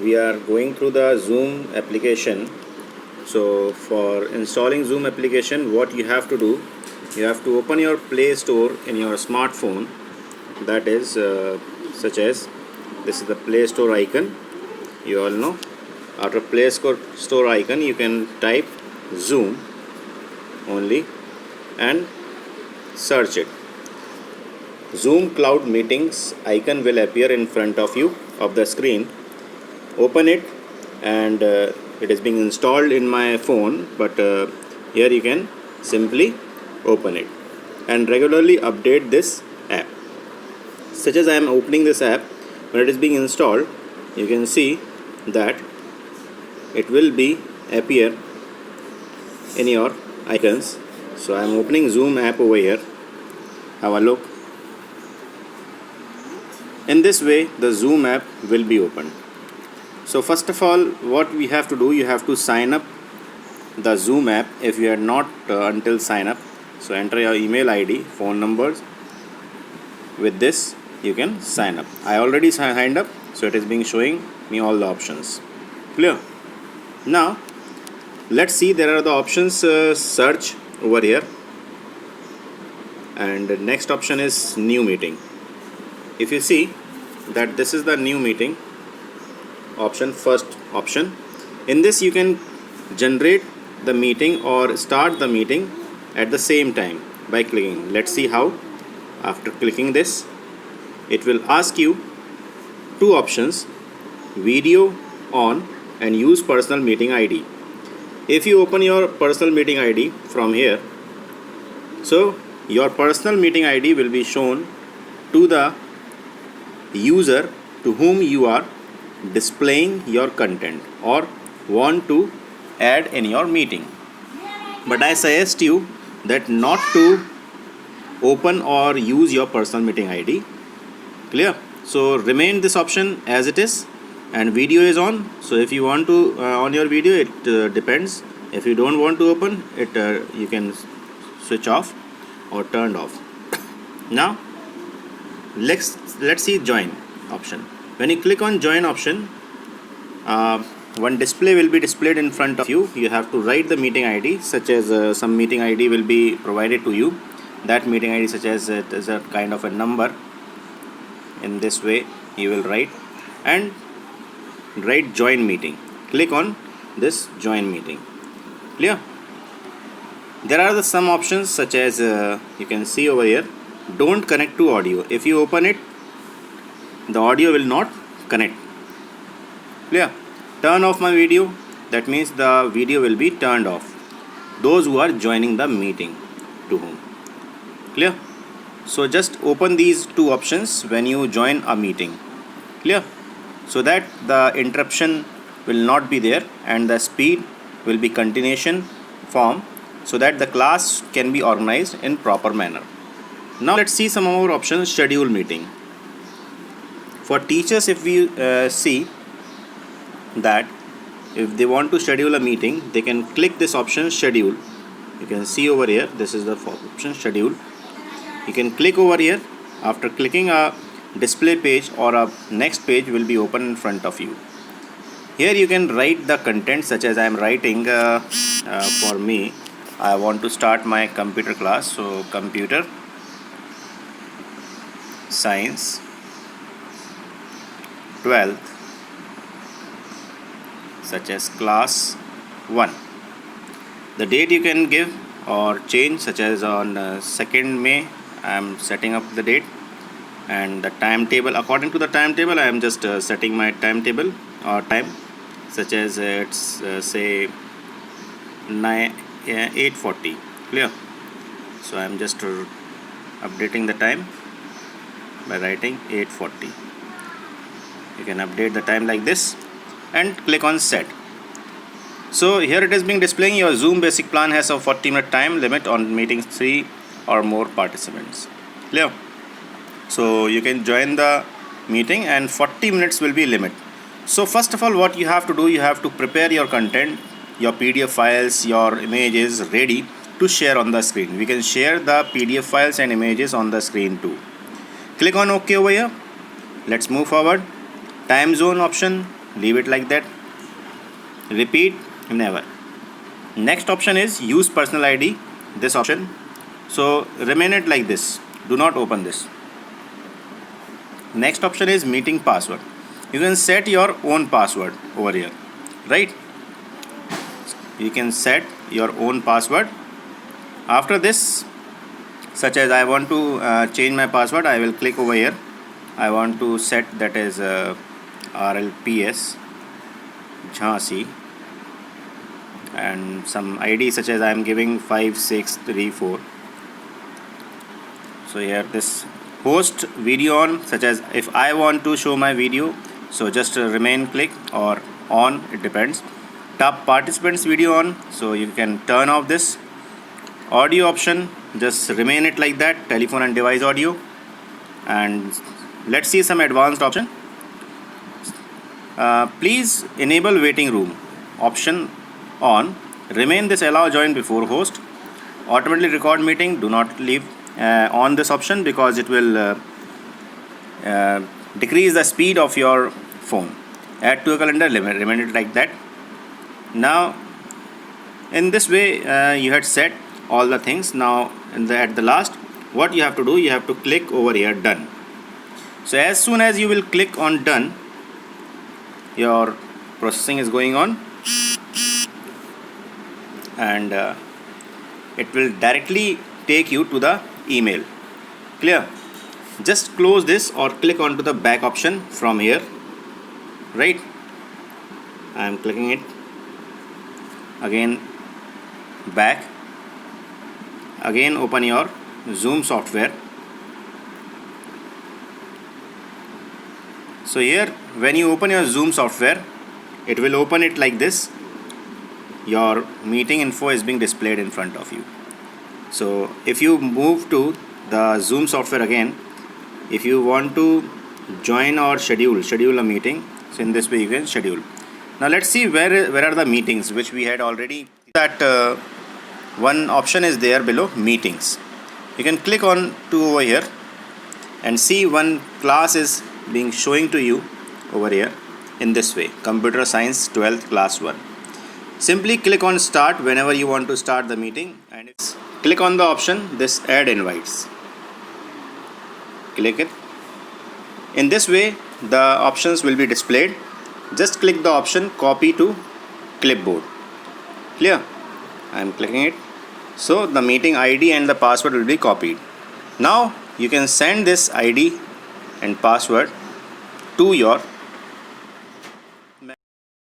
we are going through the Zoom application. So for installing Zoom application, what you have to do, you have to open your Play Store in your smartphone. That is such as this is the Play Store icon. You all know. After Play Store icon, you can type Zoom only and search it. Zoom Cloud Meetings icon will appear in front of you of the screen. Open it, and it is being installed in my phone, but here you can simply open it and regularly update this app. Such as I am opening this app, when it is being installed, you can see that it will be appear in your icons. So I am opening Zoom app over here. Have a look. In this way, the Zoom app will be opened. So first of all, what we have to do, you have to sign up the Zoom app if you are not until sign up. So enter your email ID, phone numbers. With this, you can sign up. I already signed up, so it is being showing me all the options. Clear? Now, let's see, there are the options search over here. And the next option is new meeting. If you see that this is the new meeting option, first option. In this you can generate the meeting or start the meeting at the same time by clicking. Let's see how. After clicking this, it will ask you two options: video on and use personal meeting ID. If you open your personal meeting ID from here, so your personal meeting ID will be shown to the user to whom you are displaying your content or want to add in your meeting. But I suggest you that not to open or use your personal meeting ID. Clear? So remain this option as it is, and video is on. So if you want to on your video, it depends. If you don't want to open it, you can switch off or turned off. Now let's see join option. When you click on join option, one display will be displayed in front of you. You have to write the meeting ID, such as some meeting ID will be provided to you. That meeting ID, such as it is a kind of a number. In this way you will write and write join meeting. Click on this join meeting. Clear? There are some options, such as you can see over here, don't connect to audio. If you open it, the audio will not connect. Clear? Turn off my video. That means the video will be turned off. Those who are joining the meeting to whom. Clear? So just open these two options when you join a meeting. Clear? So that the interruption will not be there and the speed will be continuation form, so that the class can be organized in proper manner. Now let's see some more options. Schedule meeting. For teachers, if we see that if they want to schedule a meeting, they can click this option schedule. You can see over here, this is the option schedule. You can click over here. After clicking, a display page or a next page will be open in front of you. Here you can write the content, such as I am writing for me, I want to start my computer class. So computer science 12th, such as class 1. The date you can give or change, such as on 2nd May I am setting up the date, and the timetable, according to the timetable I am just setting my timetable or time, such as it's say 8:40. Clear? So I am just updating the time by writing 8:40. You can update the time like this and click on set. So here it is being displaying your Zoom basic plan has a 40-minute time limit on meetings 3 or more participants. Clear? So you can join the meeting and 40 minutes will be limit. So first of all, what you have to do, you have to prepare your content, your PDF files, your images ready to share on the screen. We can share the PDF files and images on the screen too. Click on OK over here. Let's move forward. Time zone option, leave it like that. Repeat, never. Next option is use personal ID, this option. So remain it like this, do not open this. Next option is meeting password. You can set your own password over here, right? You can set your own password. After this, such as I want to change my password, I will click over here. I want to set that as RLPS Jhansi, and some ID such as I am giving 5634. So here this host video on, such as if I want to show my video, so just remain click or on, it depends. Top participants video on, so you can turn off this. Audio option, just remain it like that, telephone and device audio. And let's see some advanced option. Please enable waiting room option on. Remain this allow join before host. Automatically record meeting, do not leave on this option because it will decrease the speed of your phone. Add to a calendar, remain it like that. Now in this way you had set all the things. Now at the last, what you have to do, you have to click over here done. So as soon as you will click on done, your processing is going on, and it will directly take you to the email. Clear? Just close this or click onto the back option from here, right? I am clicking it again, back. Again open your Zoom software. So here when you open your Zoom software, it will open it like this. Your meeting info is being displayed in front of you. So if you move to the Zoom software again, if you want to join or schedule a meeting, so in this way you can schedule. Now let's see where are the meetings which we had already. That one option is there below, meetings. You can click on to over here and see one class is being showing to you over here in this way, computer science 12th class 1. Simply click on start whenever you want to start the meeting, and click on the option this add invites. Click it. In this way the options will be displayed. Just click the option copy to clipboard. Clear? I am clicking it. So the meeting ID and the password will be copied. Now you can send this ID and password to your